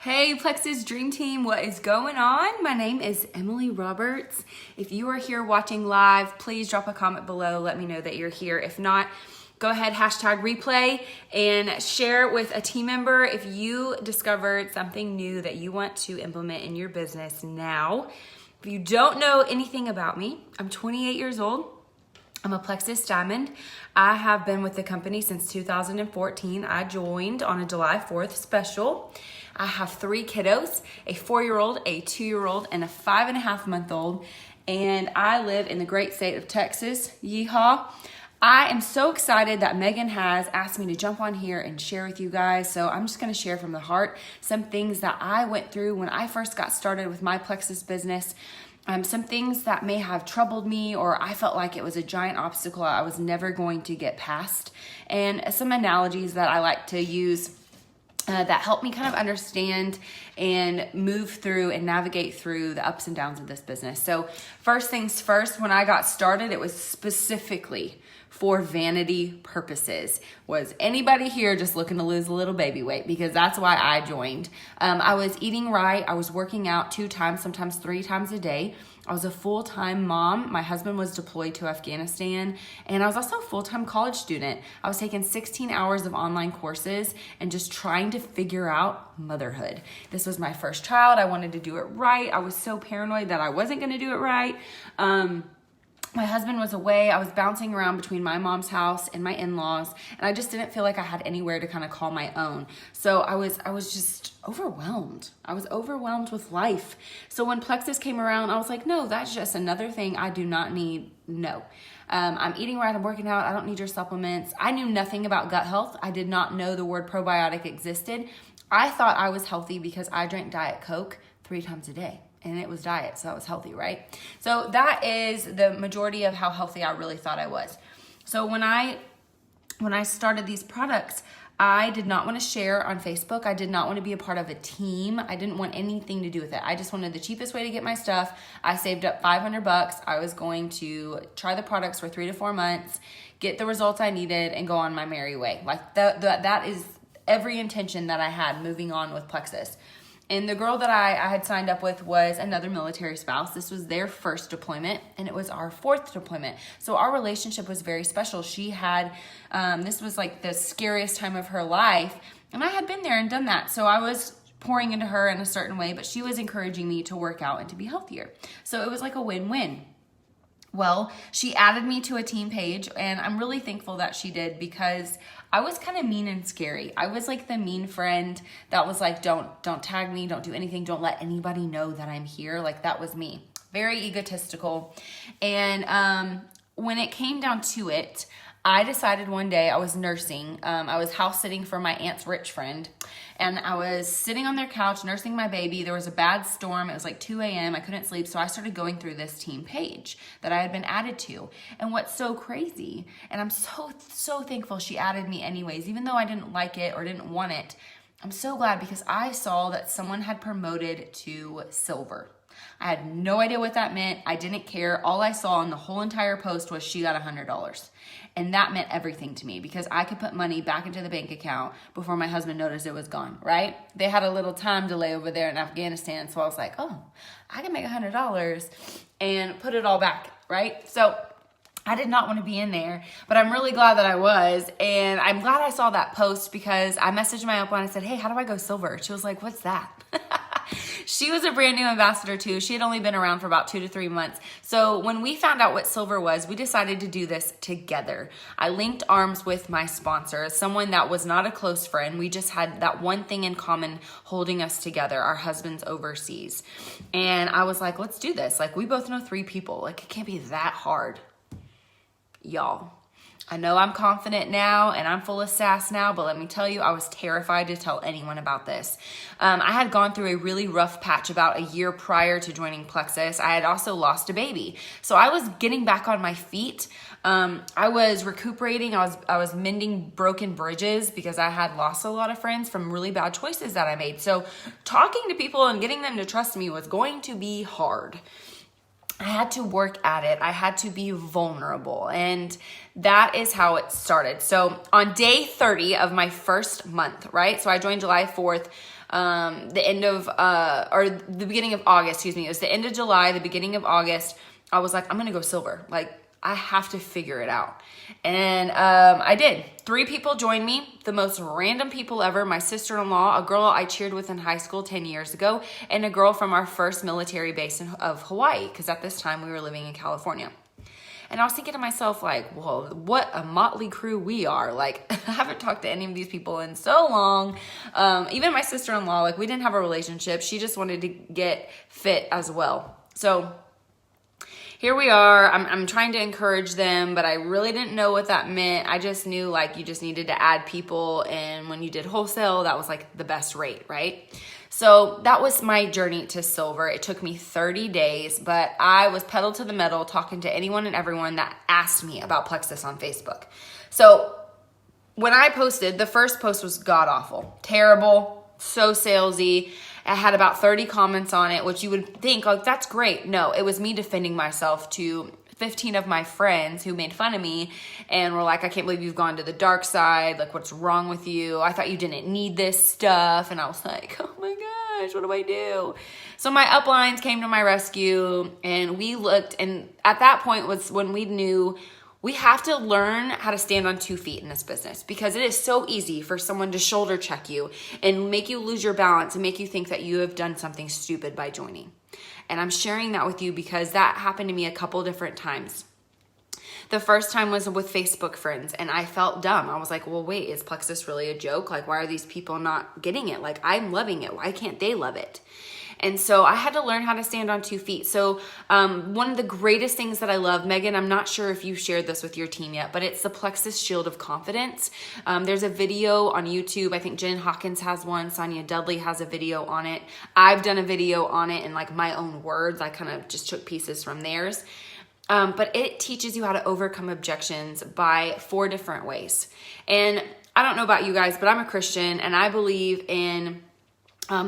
Hey Plexus Dream Team, what is going on? My name is Emily Roberts. If you are here watching live, please drop a comment below. Let me know that you're here. If not, go ahead, hashtag replay and share it with a team member if you discovered something new that you want to implement in your business now. If you don't know anything about me, I'm 28 years old. I'm a Plexus Diamond. I have been with the company since 2014. I joined on a July 4th special. I have 3 kiddos, a 4-year-old, a 2-year-old, and a 5.5-month-old. And I live in the great state of Texas. Yeehaw. I am so excited that Megan has asked me to jump on here and share with you guys. So I'm just going to share from the heart some things that I went through when I first got started with my Plexus business. Some things that may have troubled me, or I felt like it was a giant obstacle I was never going to get past, and some analogies that I like to use that help me kind of understand and move through and navigate through the ups and downs of this business. So first things first, when I got started, it was specifically for vanity purposes. Was anybody here just looking to lose a little baby weight? Because that's why I joined. I was eating right. I was working out 2 times, sometimes 3 times a day. I was a full-time mom. My husband was deployed to Afghanistan, and I was also a full-time college student. I was taking 16 hours of online courses and just trying to figure out motherhood. This was my first child. I wanted to do it right. I was so paranoid that I wasn't going to do it right. My husband was away. I was bouncing around between my mom's house and my in-laws, and I just didn't feel like I had anywhere to kind of call my own. So I was just overwhelmed. I was overwhelmed with life. So when Plexus came around, I was like, no, that's just another thing I do not need. No. I'm eating right, I'm working out, I don't need your supplements. I knew nothing about gut health. I did not know the word probiotic existed. I thought I was healthy because I drank Diet Coke 3 times a day. And it was diet, so I was healthy, right? So that is the majority of how healthy I really thought I was. So when I started these products, I did not want to share on Facebook. I did not want to be a part of a team. I didn't want anything to do with it. I just wanted the cheapest way to get my stuff. I saved up $500. I was going to try the products for 3 to 4 months, get the results I needed, and go on my merry way. Like that is every intention that I had moving on with Plexus. And the girl that I had signed up with was another military spouse. This was their first deployment, and it was our 4th deployment. So our relationship was very special. She had, this was like the scariest time of her life, and I had been there and done that. So I was pouring into her in a certain way, but she was encouraging me to work out and to be healthier. So it was like a win-win. Well, she added me to a team page, and I'm really thankful that she did because I was kind of mean and scary. I was like the mean friend that was like, don't tag me, don't do anything, don't let anybody know that I'm here. Like that was me. Very egotistical. And when it came down to it, I decided one day I was nursing. I was house sitting for my aunt's rich friend, and I was sitting on their couch nursing my baby. There was a bad storm. It was like 2 a.m. I couldn't sleep, so I started going through this team page that I had been added to. And what's so crazy, and I'm so thankful she added me anyways, even though I didn't like it or didn't want it, I'm so glad because I saw that someone had promoted to silver. I had no idea what that meant. I didn't care. All I saw in the whole entire post was she got $100. And that meant everything to me because I could put money back into the bank account before my husband noticed it was gone, right? They had a little time delay over there in Afghanistan. So I was like, oh, I can make $100 and put it all back, right? So I did not want to be in there, but I'm really glad that I was. And I'm glad I saw that post because I messaged my upline and I said, hey, how do I go silver? She was like, what's that? She was a brand new ambassador too. She had only been around for about 2 to 3 months. So when we found out what silver was, we decided to do this together. I linked arms with my sponsor, someone that was not a close friend. We just had that one thing in common holding us together, our husbands overseas. And I was like, let's do this. Like we both know 3 people. Like it can't be that hard. Y'all, I know I'm confident now and I'm full of sass now, but let me tell you, I was terrified to tell anyone about this. I had gone through a really rough patch about a year prior to joining Plexus. I had also lost a baby. So I was getting back on my feet. I was recuperating. I was mending broken bridges because I had lost a lot of friends from really bad choices that I made. So talking to people and getting them to trust me was going to be hard. I had to work at it. I had to be vulnerable. And that is how it started. So on day 30 of my first month, right? So I joined July 4th, the end of, or the beginning of August, excuse me. It was the end of July, the beginning of August. I was like, I'm going to go silver. Like, I have to figure it out. And I did. 3 people joined me, the most random people ever. My sister-in-law, a girl I cheered with in high school 10 years ago, and a girl from our first military base of Hawaii, because at this time we were living in California. And I was thinking to myself, like, well, what a motley crew we are. Like, I haven't talked to any of these people in so long. Even my sister-in-law, like, we didn't have a relationship. She just wanted to get fit as well. So here we are. I'm trying to encourage them, but I really didn't know what that meant. I just knew, like, you just needed to add people, and when you did wholesale, that was like the best rate, right? So that was my journey to silver. It took me 30 days, but I was pedal to the metal talking to anyone and everyone that asked me about Plexus on Facebook. So when I posted, the first post was god awful, terrible, so salesy. I had about 30 comments on it, which you would think, like, that's great. No, it was me defending myself to 15 of my friends who made fun of me and were like, I can't believe you've gone to the dark side. Like, what's wrong with you? I thought you didn't need this stuff. And I was like, oh my gosh, what do I do? So my uplines came to my rescue, and we looked, and at that point was when we knew we have to learn how to stand on 2 feet in this business, because it is so easy for someone to shoulder check you and make you lose your balance and make you think that you have done something stupid by joining. And I'm sharing that with you because that happened to me a couple different times. The first time was with Facebook friends, and I felt dumb. I was like, well, wait, is Plexus really a joke? Like, why are these people not getting it? Like, I'm loving it. Why can't they love it? And so I had to learn how to stand on 2 feet. So one of the greatest things that I love, Megan, I'm not sure if you shared this with your team yet, but it's the Plexus Shield of Confidence. There's a video on YouTube. I think Jen Hawkins has one. Sonia Dudley has a video on it. I've done a video on it in like my own words. I kind of just took pieces from theirs. But it teaches you how to overcome objections by 4 different ways. And I don't know about you guys, but I'm a Christian, and I believe in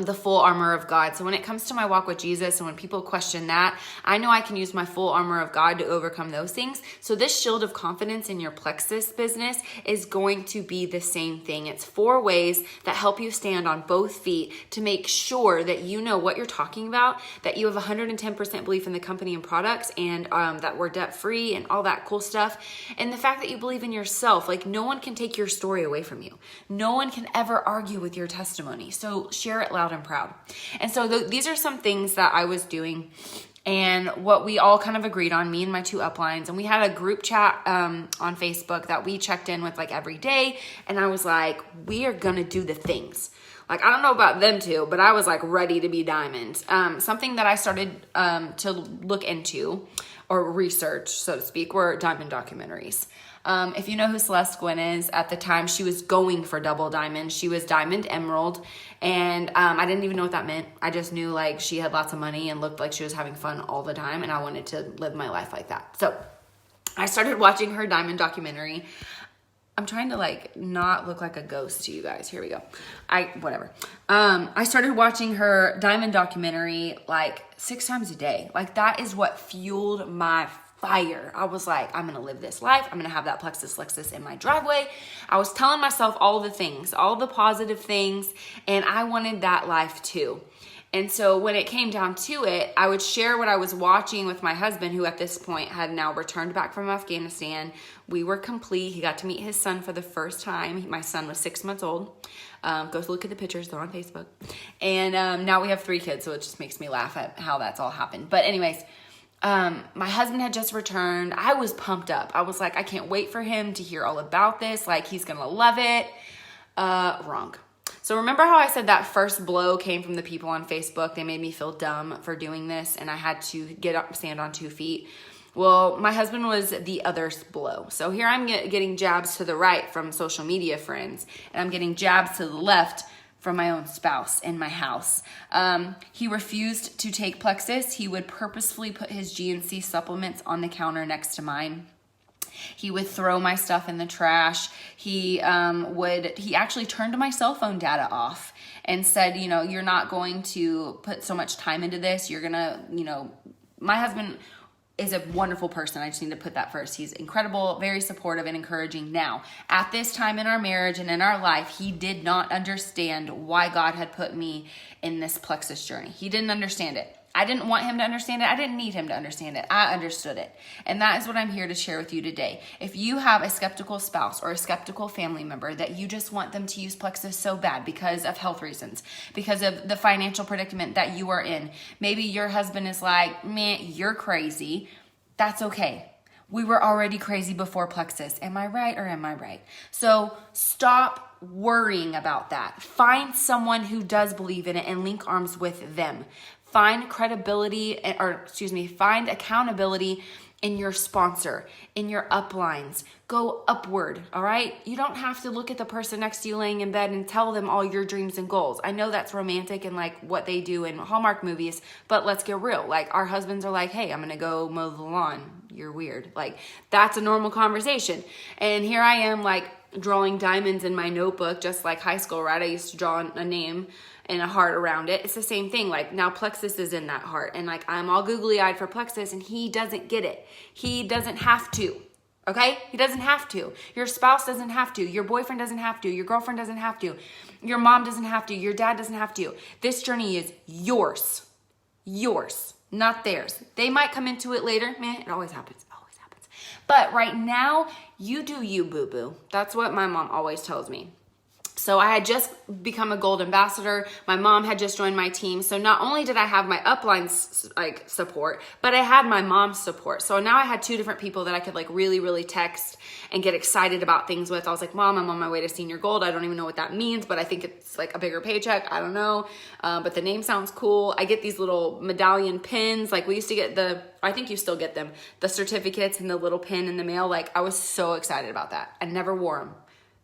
the full armor of God. So when it comes to my walk with Jesus, and when people question that, I know I can use my full armor of God to overcome those things. So this shield of confidence in your Plexus business is going to be the same thing. It's 4 ways that help you stand on both feet to make sure that you know what you're talking about, that you have 110% belief in the company and products, and that we're debt free and all that cool stuff. And the fact that you believe in yourself, like, no one can take your story away from you. No one can ever argue with your testimony. So share it loud and proud. And so these are some things that I was doing, and what we all kind of agreed on, me and my 2 uplines. And we had a group chat on Facebook that we checked in with like every day. And I was like, we are going to do the things. Like, I don't know about them too, but I was like ready to be diamond. Something that I started to look into or research, so to speak, were diamond documentaries. If you know who Celeste Gwynn is, at the time she was going for double diamond. She was diamond emerald, and I didn't even know what that meant. I just knew like she had lots of money and looked like she was having fun all the time, and I wanted to live my life like that. So I started watching her diamond documentary. I'm trying to like not look like a ghost to you guys. Here we go. I started watching her diamond documentary like 6 times a day. Like, that is what fueled my fire. I was like, I'm going to live this life. I'm going to have that Plexus Lexus in my driveway. I was telling myself all the things, all the positive things, and I wanted that life too. And so when it came down to it, I would share what I was watching with my husband, who at this point had now returned back from Afghanistan. We were complete. He got to meet his son for the first time. My son was 6 months old. Go look at the pictures. They're on Facebook. And now we have 3 kids, so it just makes me laugh at how that's all happened. But anyways, my husband had just returned. I was pumped up. I was like, I can't wait for him to hear all about this. Like, he's going to love it. Wrong. So remember how I said that first blow came from the people on Facebook? They made me feel dumb for doing this, and I had to get up, stand on 2 feet. Well, my husband was the other blow. So here I'm getting jabs to the right from social media friends, and I'm getting jabs to the left from my own spouse in my house. He refused to take Plexus. He would purposefully put his GNC supplements on the counter next to mine. He would throw my stuff in the trash. He actually turned my cell phone data off and said, you're not going to put so much time into this. You're going to, my husband is a wonderful person. I just need to put that first. He's incredible, very supportive and encouraging. Now, at this time in our marriage and in our life, he did not understand why God had put me in this plexus journey. He didn't understand it. I didn't want him to understand it. I didn't need him to understand it. I understood it. And that is what I'm here to share with you today. If you have a skeptical spouse or a skeptical family member that you just want them to use plexus so bad because of health reasons, because of the financial predicament that you are in, maybe your husband is like, man, you're crazy. That's okay. We were already crazy before plexus. Am I right or am I right? So stop worrying about that. Find someone who does believe in it and link arms with them. Find find accountability in your sponsor, in your uplines. Go upward, all right? You don't have to look at the person next to you laying in bed and tell them all your dreams and goals. I know that's romantic and like what they do in Hallmark movies, but let's get real. Like our husbands are like, hey, I'm gonna go mow the lawn. You're weird. Like that's a normal conversation. And here I am like drawing diamonds in my notebook, just like high school, right? I used to draw a name and a heart around it. It's the same thing. Like now plexus is in that heart and like I'm all googly eyed for plexus and he doesn't get it. He doesn't have to. Okay? He doesn't have to. Your spouse doesn't have to. Your boyfriend doesn't have to. Your girlfriend doesn't have to. Your mom doesn't have to. Your dad doesn't have to. This journey is yours. Yours, not theirs. They might come into it later. Man, it always happens. Always happens. But right now, you do you, boo-boo. That's what my mom always tells me. So I had just become a gold ambassador. My mom had just joined my team. So not only did I have my upline like support, but I had my mom's support. So now I had two different people that I could like really, really text and get excited about things with. I was like, Mom, I'm on my way to senior gold. I don't even know what that means, but I think it's like a bigger paycheck. I don't know. But the name sounds cool. I get these little medallion pins. Like we used to get I think you still get them, the certificates and the little pin in the mail. Like I was so excited about that. I never wore them.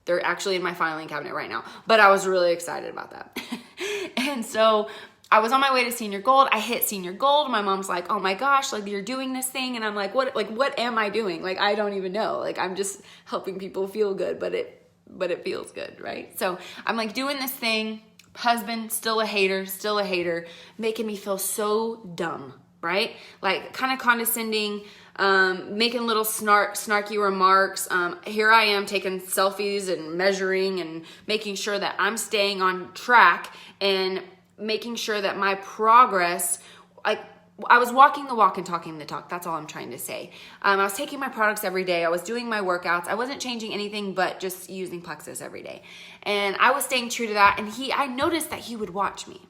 They're actually in my filing cabinet right now, but I was really excited about that. And so I was on my way to senior gold. I hit senior gold. My mom's like, oh my gosh, like you're doing this thing. And I'm like, what am I doing? Like, I don't even know. Like, I'm just helping people feel good, but it feels good, right? So I'm like doing this thing. Husband, still a hater, making me feel so dumb, right? Like kind of condescending, making little snarky remarks. Here I am taking selfies and measuring and making sure that I'm staying on track and making sure that my progress, like I was walking the walk and talking the talk. That's all I'm trying to say. I was taking my products every day. I was doing my workouts. I wasn't changing anything but just using plexus every day. And I was staying true to that. And I noticed that he would watch me.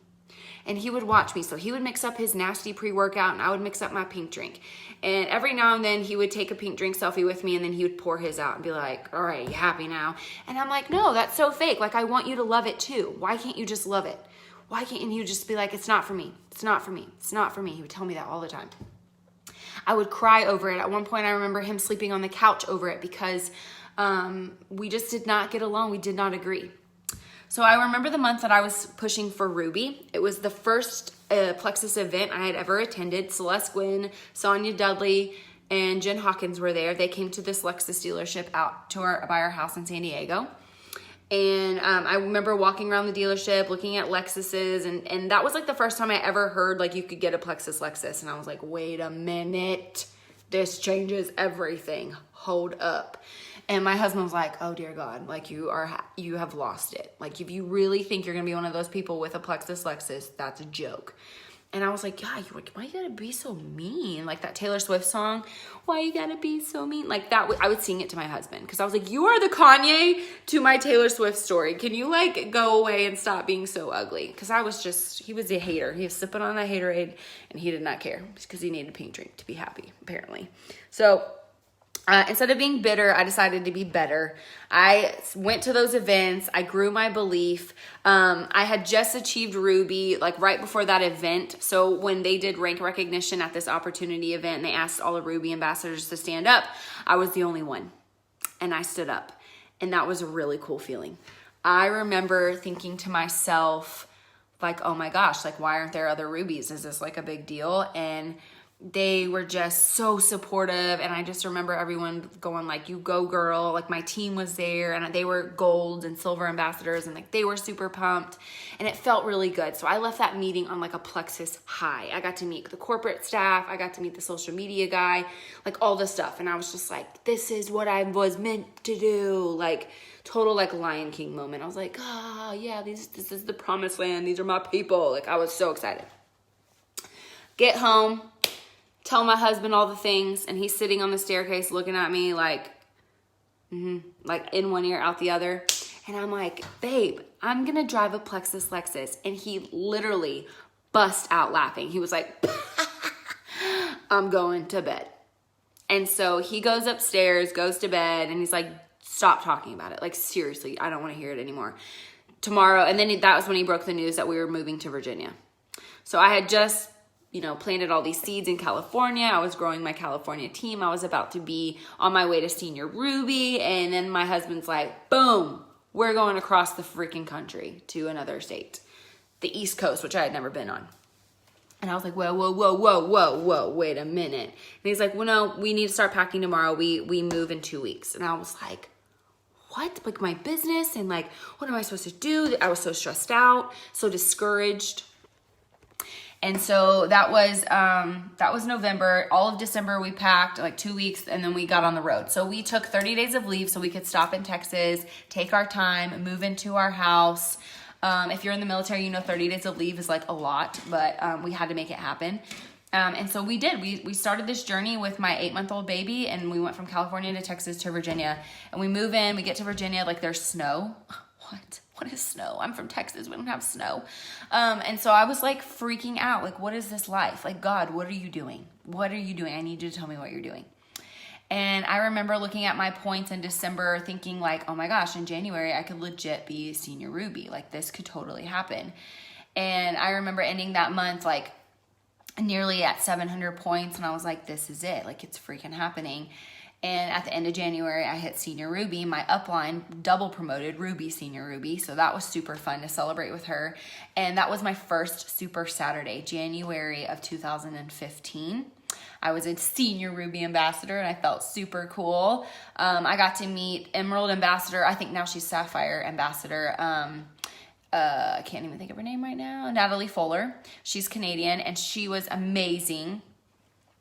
And he would watch me. So he would mix up his nasty pre-workout and I would mix up my pink drink. And every now and then he would take a pink drink selfie with me and then he would pour his out and be like, all right, you happy now? And I'm like, no, that's so fake. Like, I want you to love it too. Why can't you just love it? Why can't you just be like, it's not for me. It's not for me. It's not for me. He would tell me that all the time. I would cry over it. At one point, I remember him sleeping on the couch over it because we just did not get along. We did not agree. So I remember the month that I was pushing for Ruby. It was the first plexus event I had ever attended. Celeste Gwynn, Sonia Dudley, and Jen Hawkins were there. They came to this Lexus dealership out to by our house in San Diego. And I remember walking around the dealership, looking at Lexuses, and that was like the first time I ever heard like you could get a plexus Lexus. And I was like, wait a minute, this changes everything. Hold up. And my husband was like, oh dear God, like you have lost it. Like if you really think you're gonna be one of those people with a plexus Lexus, that's a joke. And I was like, God, why you gotta be so mean? Like that Taylor Swift song, why you gotta be so mean? Like that, I would sing it to my husband because I was like, you are the Kanye to my Taylor Swift story. Can you like go away and stop being so ugly? Because he was a hater. He was sipping on that haterade and he did not care because he needed a pink drink to be happy, apparently. So instead of being bitter, I decided to be better. I went to those events. I grew my belief. I had just achieved Ruby like right before that event. So when they did rank recognition at this opportunity event and they asked all the Ruby ambassadors to stand up, I was the only one. And I stood up. And that was a really cool feeling. I remember thinking to myself, like, oh my gosh, like why aren't there other Rubies? Is this like a big deal? And they were just so supportive, and I just remember everyone going like, you go girl. Like my team was there, and they were gold and silver ambassadors, and like they were super pumped, and it felt really good. So I left that meeting on like a plexus high. I got to meet the corporate staff, I got to meet the social media guy, like all this stuff, and I was just like, this is what I was meant to do. Like total like Lion King moment. I was like, oh yeah, this is the promised land, these are my people. Like I was so excited. Get home, tell my husband all the things, and he's sitting on the staircase looking at me like, like in one ear, out the other. And I'm like, babe, I'm gonna drive a Plexus Lexus. And he literally bust out laughing. He was like, I'm going to bed. And so he goes upstairs, goes to bed, and he's like, stop talking about it. Like, seriously, I don't wanna hear it anymore. Tomorrow, and then that was when he broke the news that we were moving to Virginia. So I had just planted all these seeds in California. I was growing my California team. I was about to be on my way to Senior Ruby. And then my husband's like, boom, we're going across the freaking country to another state, the East Coast, which I had never been on. And I was like, whoa, wait a minute. And he's like, well, no, we need to start packing tomorrow. We move in 2 weeks. And I was like, what? Like my business? And like, what am I supposed to do? I was so stressed out, so discouraged. And so that was November. All of December we packed, like 2 weeks, and then we got on the road. So we took 30 days of leave so we could stop in Texas, take our time, move into our house. If you're in the military, 30 days of leave is like a lot, but we had to make it happen. And so we did. We started this journey with my 8-month-old baby, and we went from California to Texas to Virginia. And we move in, we get to Virginia, like there's snow. What is snow? I'm from Texas. We don't have snow. And so I was like freaking out. Like, what is this life? Like, God, what are you doing? What are you doing? I need you to tell me what you're doing. And I remember looking at my points in December thinking like, oh my gosh, in January, I could legit be Senior Ruby. Like this could totally happen. And I remember ending that month like nearly at 700 points. And I was like, this is it. Like it's freaking happening. And at the end of January, I hit Senior Ruby. My upline double promoted Ruby Senior Ruby. So that was super fun to celebrate with her. And that was my first Super Saturday, January of 2015. I was a Senior Ruby Ambassador, and I felt super cool. I got to meet Emerald Ambassador. I think now she's Sapphire Ambassador. I can't even think of her name right now. Natalie Fuller. She's Canadian, and she was amazing.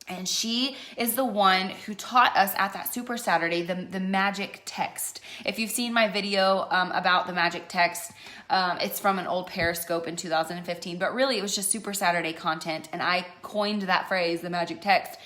And she is the one who taught us at that Super Saturday the magic text. If you've seen my video about the magic text, it's from an old Periscope in 2015. But really, it was just Super Saturday content. And I coined that phrase, the magic text,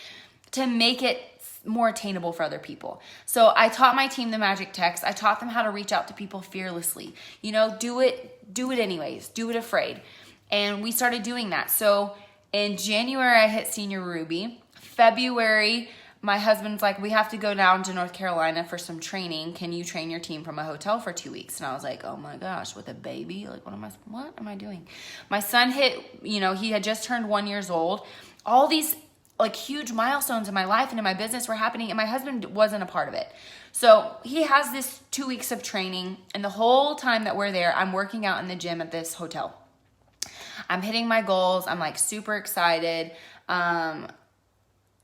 to make it more attainable for other people. So I taught my team the magic text. I taught them how to reach out to people fearlessly. Do it anyways. Do it afraid. And we started doing that. So in January, I hit Senior Ruby. February, my husband's like, we have to go down to North Carolina for some training. Can you train your team from a hotel for 2 weeks? And I was like, oh my gosh, with a baby? Like, what am I doing? My son hit, he had just turned 1 year old. All these like huge milestones in my life and in my business were happening, and my husband wasn't a part of it. So he has this 2 weeks of training, and the whole time that we're there, I'm working out in the gym at this hotel. I'm hitting my goals. I'm like super excited.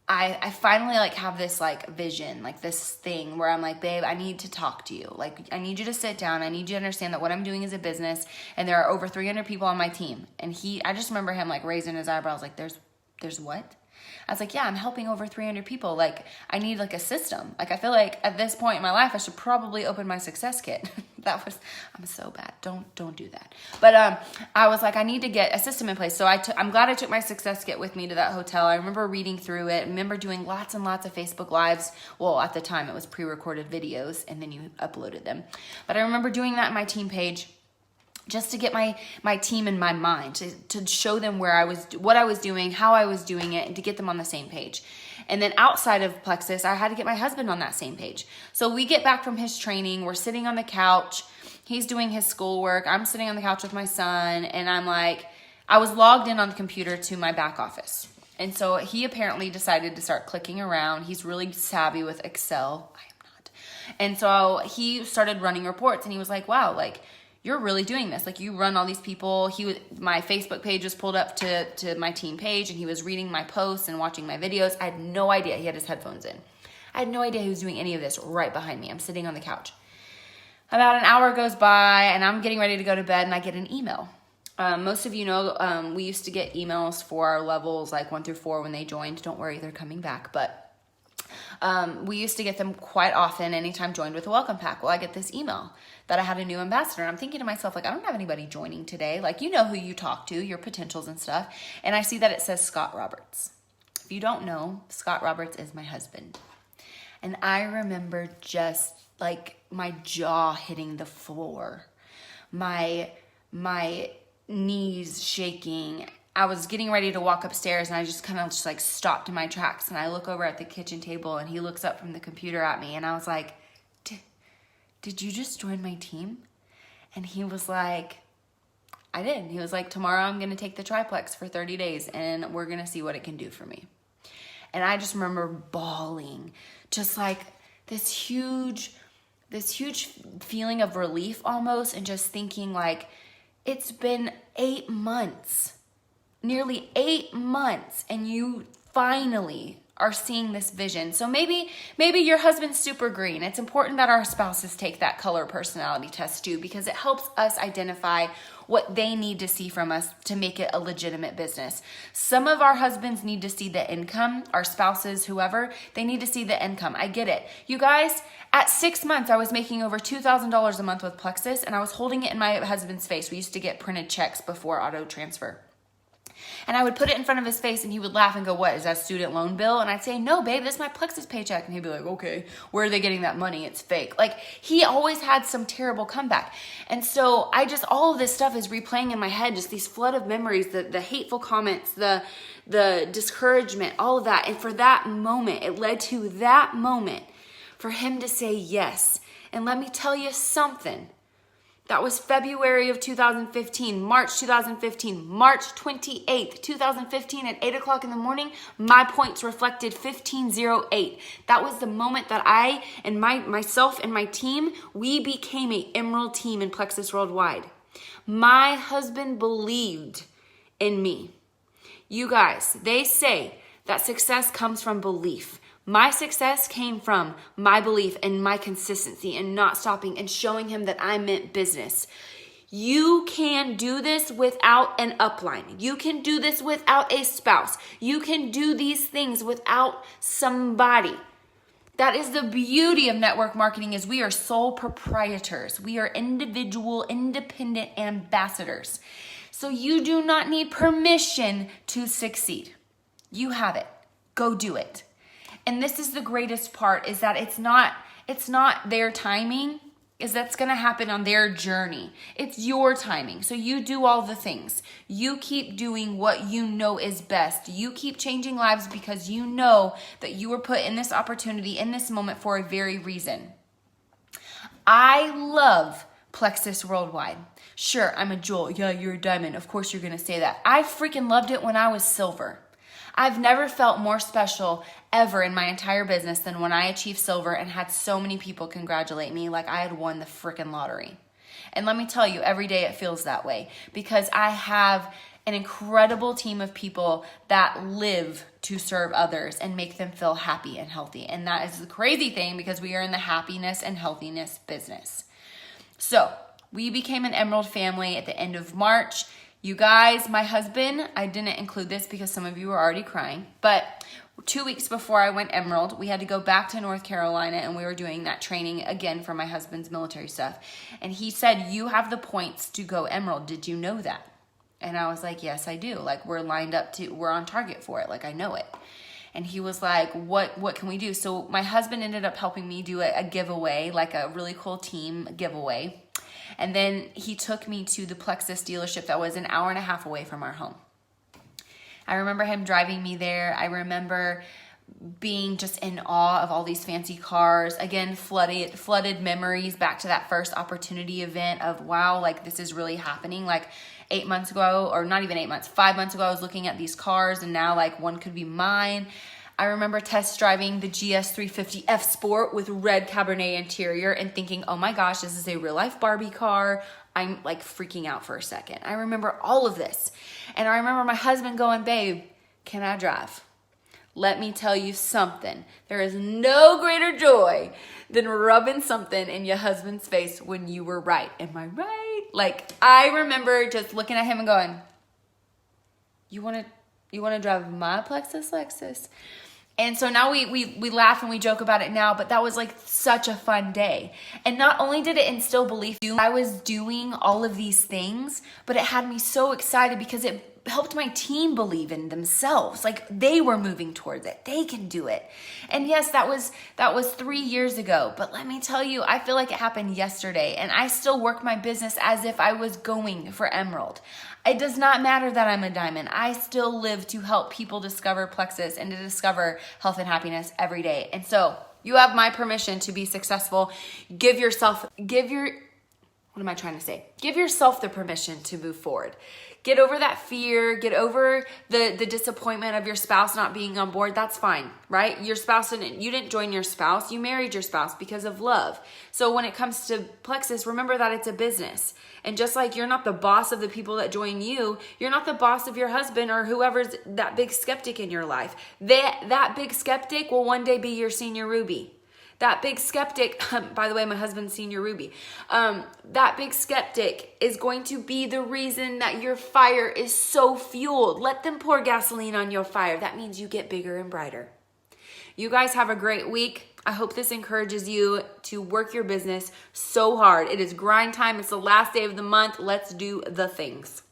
I finally like have this like vision, like this thing where I'm like, babe, I need to talk to you. Like, I need you to sit down. I need you to understand that what I'm doing is a business, and there are over 300 people on my team. And I just remember him like raising his eyebrows, like, there's what? I was like, yeah, I'm helping over 300 people. Like, I need like a system. Like, I feel like at this point in my life, I should probably open my success kit. I'm so bad. Don't do that. But I was like, I need to get a system in place. So I'm glad I took my success kit with me to that hotel. I remember reading through it. I remember doing lots and lots of Facebook Lives. Well, at the time it was pre-recorded videos, and then you uploaded them. But I remember doing that in my team page, just to get my team in my mind, to show them what I was doing, how I was doing it, and to get them on the same page. And then outside of Plexus, I had to get my husband on that same page. So we get back from his training, we're sitting on the couch, he's doing his schoolwork, I'm sitting on the couch with my son, and I'm like, I was logged in on the computer to my back office. And so he apparently decided to start clicking around. He's really savvy with Excel. I am not. And so he started running reports, and he was like, wow, like, you're really doing this. Like, you run all these people. My Facebook page was pulled up to my team page, and he was reading my posts and watching my videos. I had no idea he had his headphones in. I had no idea he was doing any of this right behind me. I'm sitting on the couch. About an hour goes by, and I'm getting ready to go to bed, and I get an email. Most of you know, we used to get emails for our levels, like 1 through 4 when they joined. Don't worry, they're coming back. But we used to get them quite often anytime joined with a welcome pack. Well, I get this email that I had a new ambassador. And I'm thinking to myself, like, I don't have anybody joining today. Like, you know who you talk to, your potentials and stuff. And I see that it says Scott Roberts. If you don't know, Scott Roberts is my husband. And I remember just like my jaw hitting the floor, my knees shaking. I was getting ready to walk upstairs, and I just kind of just like stopped in my tracks, and I look over at the kitchen table, and he looks up from the computer at me, and I was like, did you just join my team? And he was like, I did. He was like, tomorrow I'm going to take the triplex for 30 days, and we're going to see what it can do for me. And I just remember bawling, just like this huge feeling of relief almost, and just thinking like, it's been 8 months, nearly 8 months, and you finally are seeing this vision. So maybe your husband's super green. It's important that our spouses take that color personality test too, because it helps us identify what they need to see from us to make it a legitimate business. Some of our husbands need to see the income, our spouses, whoever, they need to see the income. I get it. You guys, at 6 months, I was making over $2,000 a month with Plexus, and I was holding it in my husband's face. We used to get printed checks before auto transfer. And I would put it in front of his face, and he would laugh and go, what, is that a student loan bill? And I'd say, no, babe, this is my Plexus paycheck. And he'd be like, okay, where are they getting that money? It's fake. Like, he always had some terrible comeback. And so all of this stuff is replaying in my head, just these flood of memories, the hateful comments, the discouragement, all of that. And for that moment, it led to that moment for him to say yes. And let me tell you something. That was February of 2015, March 2015, March 28th, 2015 at 8 o'clock in the morning, my points reflected 1508. That was the moment that I and myself and my team, we became an emerald team in Plexus Worldwide. My husband believed in me. You guys, they say that success comes from belief. My success came from my belief and my consistency and not stopping and showing him that I meant business. You can do this without an upline. You can do this without a spouse. You can do these things without somebody. That is the beauty of network marketing, is we are sole proprietors. We are individual, independent ambassadors. So you do not need permission to succeed. You have it. Go do it. And this is the greatest part, is that it's not their timing, is that's going to happen on their journey. It's your timing. So you do all the things. You keep doing what you know is best. You keep changing lives because you know that you were put in this opportunity, in this moment, for a very reason. I love Plexus Worldwide. Sure, I'm a jewel. Yeah, you're a diamond. Of course you're going to say that. I freaking loved it when I was silver. I've never felt more special ever in my entire business than when I achieved silver and had so many people congratulate me like I had won the freaking lottery. And let me tell you, every day it feels that way, because I have an incredible team of people that live to serve others and make them feel happy and healthy. And that is the crazy thing, because we are in the happiness and healthiness business. So we became an Emerald family at the end of March. You guys, my husband, I didn't include this because some of you are already crying, but 2 weeks before I went Emerald, we had to go back to North Carolina, and we were doing that training again for my husband's military stuff. And he said, you have the points to go Emerald. Did you know that? And I was like, yes, I do. Like, we're on target for it. Like, I know it. And he was like, what can we do? So my husband ended up helping me do a giveaway, like a really cool team giveaway. And then he took me to the Plexus dealership that was an hour and a half away from our home. I remember him driving me there. I remember being just in awe of all these fancy cars. Again, flooded memories back to that first opportunity event of, wow, like this is really happening. Like 8 months ago, or not even 8 months, 5 months ago, I was looking at these cars, and now like one could be mine. I remember test driving the GS 350 F Sport with red Cabernet interior and thinking, oh my gosh, this is a real life Barbie car. I'm like freaking out for a second. I remember all of this. And I remember my husband going, babe, can I drive? Let me tell you something. There is no greater joy than rubbing something in your husband's face when you were right. Am I right? Like, I remember just looking at him and going, you want to drive my Plexus Lexus? And so now we laugh and we joke about it now, but that was like such a fun day. And not only did it instill belief, I was doing all of these things, but it had me so excited because it helped my team believe in themselves. Like they were moving towards it. They can do it. And yes, that was 3 years ago, but let me tell you, I feel like it happened yesterday, and I still work my business as if I was going for Emerald. It does not matter that I'm a diamond. I still live to help people discover Plexus and to discover health and happiness every day. And so you have my permission to be successful. Give yourself the permission to move forward. Get over that fear, get over the disappointment of your spouse not being on board. That's fine, right? You didn't join your spouse, you married your spouse because of love. So when it comes to Plexus, remember that it's a business. And just like you're not the boss of the people that join you, you're not the boss of your husband or whoever's that big skeptic in your life. That big skeptic will one day be your senior ruby. That big skeptic, by the way, my husband's senior ruby. That big skeptic is going to be the reason that your fire is so fueled. Let them pour gasoline on your fire. That means you get bigger and brighter. You guys have a great week. I hope this encourages you to work your business so hard. It is grind time. It's the last day of the month. Let's do the things.